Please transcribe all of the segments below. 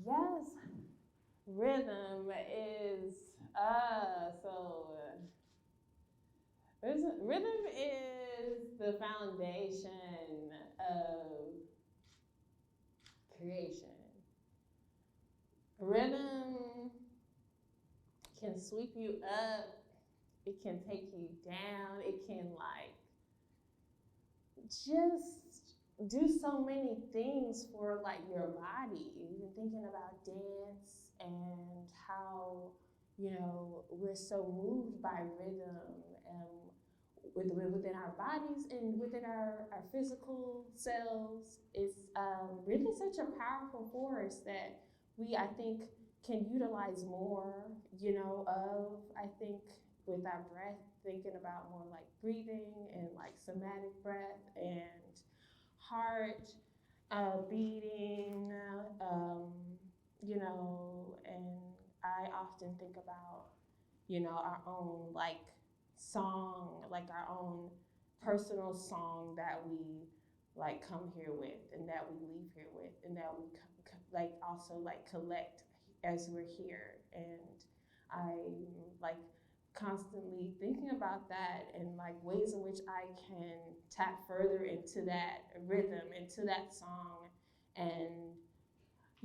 Yes, rhythm is so rhythm is the foundation of creation. Rhythm can sweep you up, it can take you down, it can like just do so many things for like your body. Even thinking about dance and how we're so moved by rhythm within our bodies and within our physical selves. It's really such a powerful force that we, I think, can utilize more, of, I think, with our breath, thinking about more like breathing and like somatic breath and heart beating, and I often think about, our own like song, like our own personal song that we like come here with and that we leave here with and that we like also like collect as we're here. And I like constantly thinking about that and like ways in which I can tap further into that rhythm, into that song, and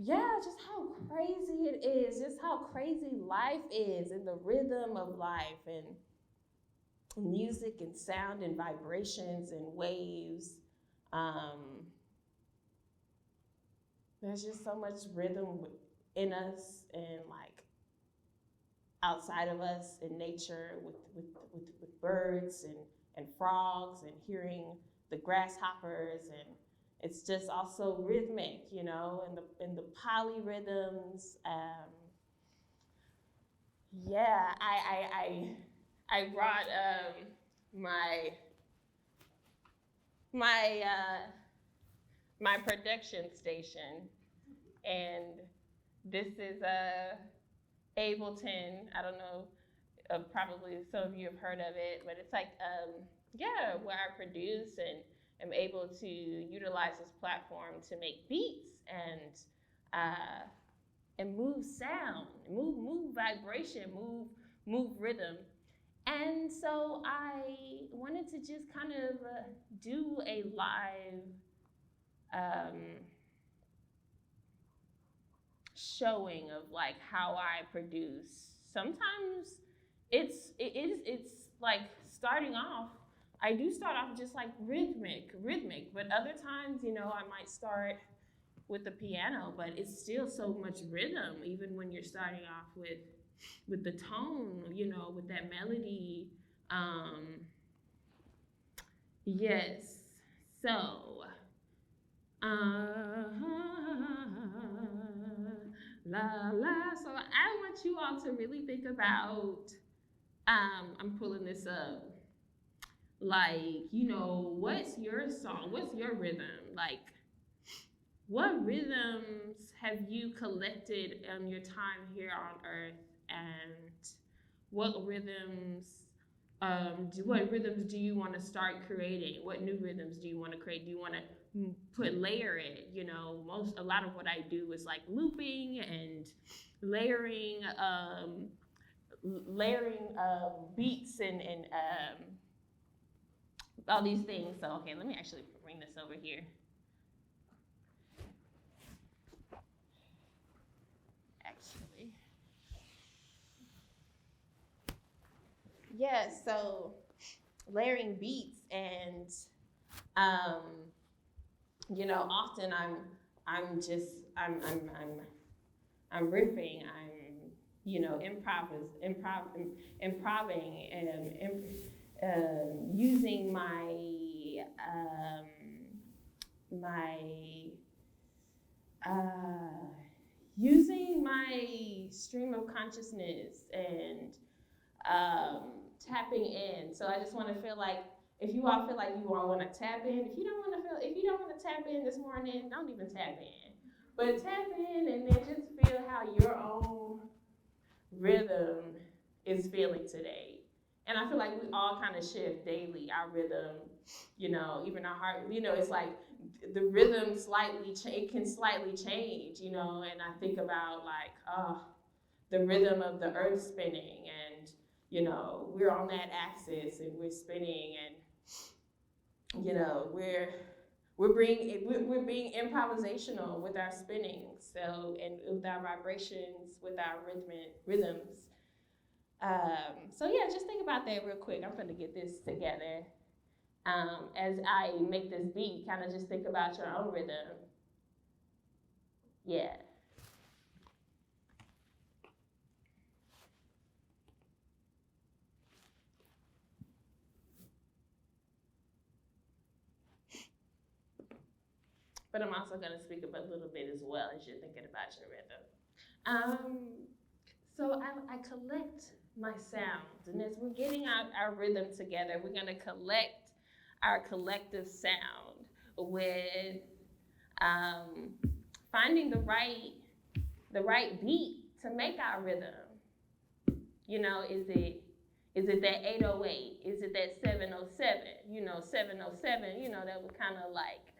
yeah, just how crazy it is, just how crazy life is and the rhythm of life and music and sound and vibrations and waves. Um, there's just so much rhythm in us and like outside of us in nature with birds and frogs and hearing the grasshoppers, and it's just also rhythmic, and the polyrhythms. Yeah, I brought my my my production station, and this is Ableton. I don't know, probably some of you have heard of it, but it's like yeah, where I produce and am able to utilize this platform to make beats uh, and move sound, move vibration, move rhythm. And so I wanted to just kind of do a live um, showing of like how I produce. Sometimes it's like starting off. I do start off just like rhythmic, but other times, I might start with the piano, but it's still so much rhythm even when you're starting off with the tone, with that melody. Um, yes. So, uh, la la. So I want you all to really think about. I'm pulling this up. Like, what's your song? What's your rhythm? Like, what rhythms have you collected on your time here on Earth, and what rhythms what rhythms do you want to start creating? What new rhythms do you want to create? Do you want to layer it? A lot of what I do is like looping and layering, beats and all these things. So okay, let me actually bring this over here. Actually, yeah. So layering beats and often I'm just I'm riffing, I'm improving and using um, my uh, using my stream of consciousness and tapping in. So I just want to feel like, if you all feel like you all want to tap in, if you don't want to tap in this morning, don't even tap in. But tap in and then just feel how your own rhythm is feeling today. And I feel like we all kind of shift daily, our rhythm, even our heart, it's like the rhythm it can slightly change, and I think about like, the rhythm of the earth spinning, and, we're on that axis and we're spinning, and, we're being improvisational with our spinning, and with our vibrations, with our rhythms. So yeah, just think about that real quick. I'm gonna get this together. As I make this beat, kind of just think about your own rhythm. Yeah. But I'm also gonna speak up a little bit as well as you're thinking about your rhythm. So I collect my sounds, and as we're getting our rhythm together, we're gonna collect our collective sound with finding the right beat to make our rhythm. Is it that 808? Is it that 707? 707. That was kind of like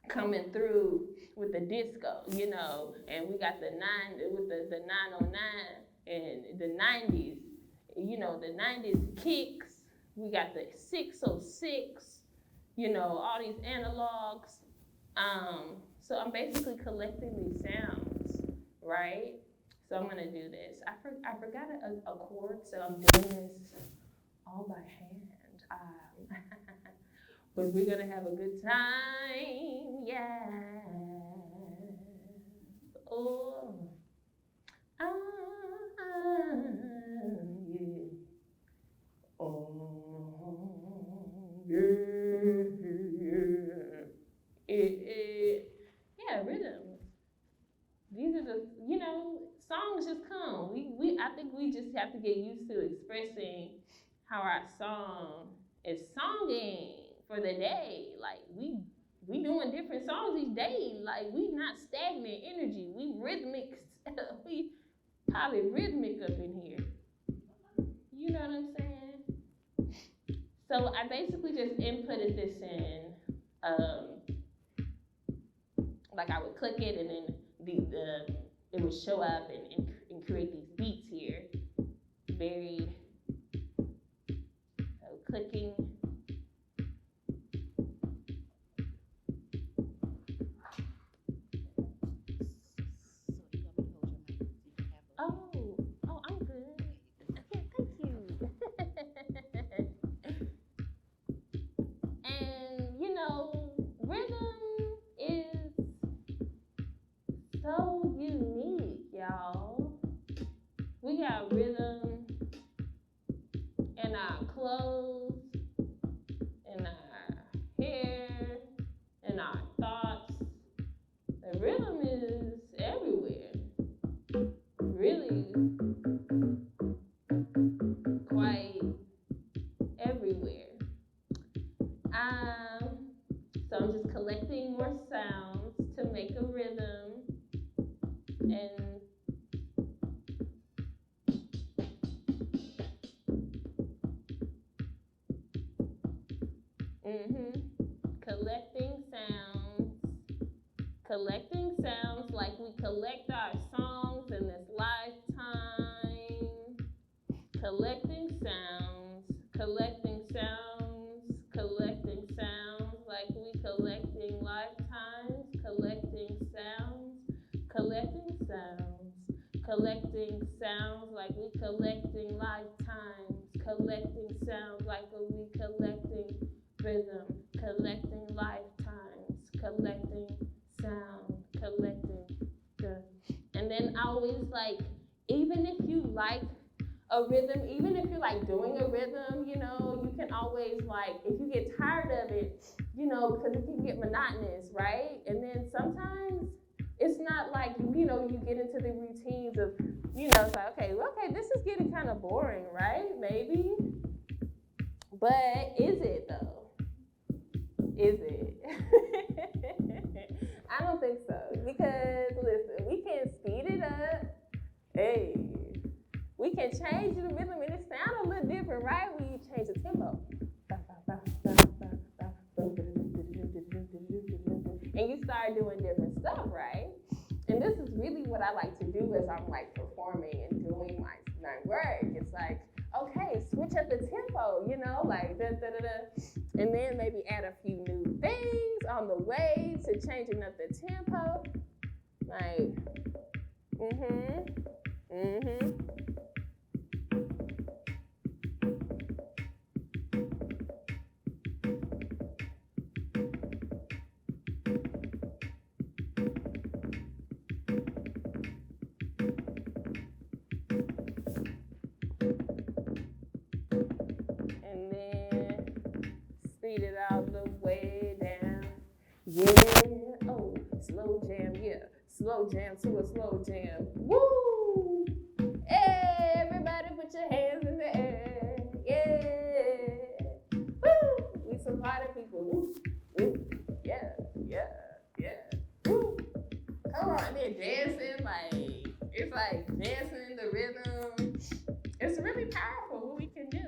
coming through with the disco, and we got the 909 and the 90s, the 90s kicks. We got the 606, all these analogs. So I'm basically collecting these sounds, right? So I'm gonna do this. I forgot a chord, so I'm doing this all by hand. But we're gonna have a good time, yeah. Oh, yeah. Oh, yeah, rhythms. These are the, songs just come. I think we just have to get used to expressing how our song is songing for the day. Like we doing different songs each day. Like we not stagnant energy. We rhythmic. We polyrhythmic up in here. You know what I'm saying? So I basically just inputted this in. Like I would click it, and then it would show up and create these beats here. Very clicking. Oh, I'm good. Okay, thank you. And rhythm is so unique, y'all. We got rhythm in our clothes, in our hair, in our thoughts. The rhythm is everywhere. Really quite everywhere. So I'm just collecting more sounds to make a rhythm, and collecting sounds like we collect our songs in this lifetime. Collecting sounds like we collecting lifetimes. Collecting sounds like we collecting lifetimes. Collecting sounds like we collecting rhythm. Collecting lifetimes. Collecting sound. Collecting good. And then I always like, even if you like a rhythm, even if you're like doing a rhythm, you can always like, if you get tired of it, because it can get monotonous, right? And then sometimes it's not like, you get into the routines of, it's like, okay, this is getting kind of boring, right? Maybe. But is it though? Is it? I don't think so. Because listen, we can speed it up. Hey. We can change the rhythm and it sounds a little different, right? When you change the tempo. And you start doing different stuff, right? And this is really what I like to do as I'm like performing and doing my work. It's like, okay, switch up the tempo, you know, like da da da da. And then maybe add a few new things on the way to changing up the tempo. Like, And then speed it all the way down. Yeah, oh, slow jam, yeah. Slow jam to a slow jam. Woo! Everybody put your hands in the air. Yeah. Woo! We some party people. Woo. Woo. Yeah, yeah, yeah. Woo. Come on, and then dancing, like, it's like dancing the rhythm. It's really powerful what we can do.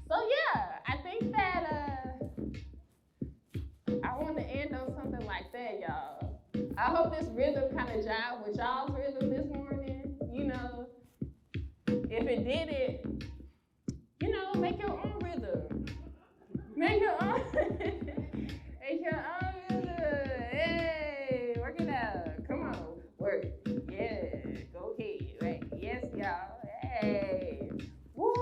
So yeah, I think that I want to end on something like that, y'all. I hope this rhythm kind of jived with y'all's rhythm this morning. You know, if it did it, you know, make your own rhythm. Make your own. Make your own rhythm. Hey, work it out. Come on, work. Yeah, go ahead. Right. Yes, y'all. Hey. Woo.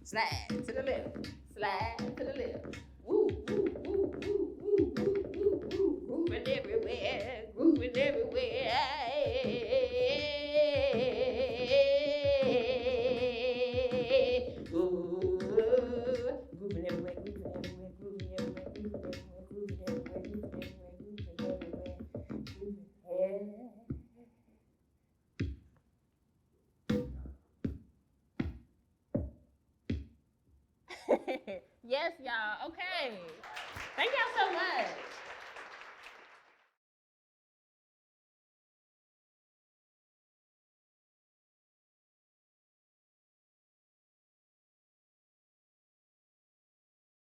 Slide to the left, slide to the left. Woo, woo, woo, woo, woo, woo, woo, woo. Grooving everywhere, grooving everywhere. Ooh, grooving everywhere, grooving everywhere, grooving everywhere, grooving everywhere, grooving everywhere, grooving everywhere, grooving everywhere. Yes, y'all. Okay. Thank y'all so much.